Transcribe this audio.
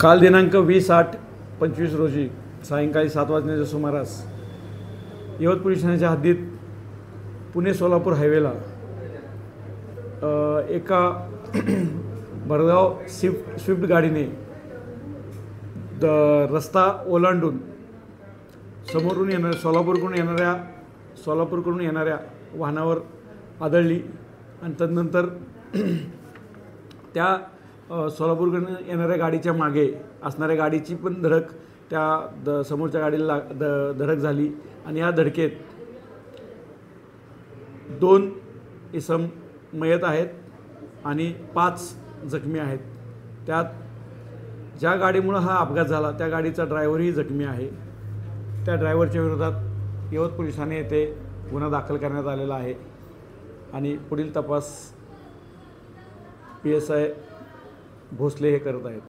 काल दिनांक 20/8/25 रोजी सायंकाळी 7 वाजण्याच्या सुमारास यवत पोलीस ठाण्याच्या हद्दीत पुणे सोलापूर हायवेला एका भरधाव स्विफ्ट गाडीने रस्ता ओलांडून समोरून सोलापूरकडून येणाऱ्या वाहनावर आदळली आणि तदनंतर त्या सोलापूरकडून येणाऱ्या गाडीच्या मागे असणाऱ्या गाडीची पण धडक त्या समोरच्या गाडीला धडक झाली आणि या धडकेत 2 इसम मयत आहेत आणि 5 जखमी आहेत। त्यात ज्या गाडीमुळे हा अपघात झाला त्या गाडीचा ड्रायव्हरही जखमी आहे। त्या ड्रायव्हरच्या विरोधात यवत पोलीस ठाणे येथे गुन्हा दाखल करण्यात आलेला आहे आणि पुढील तपास PSI भोसले हे करत आहेत।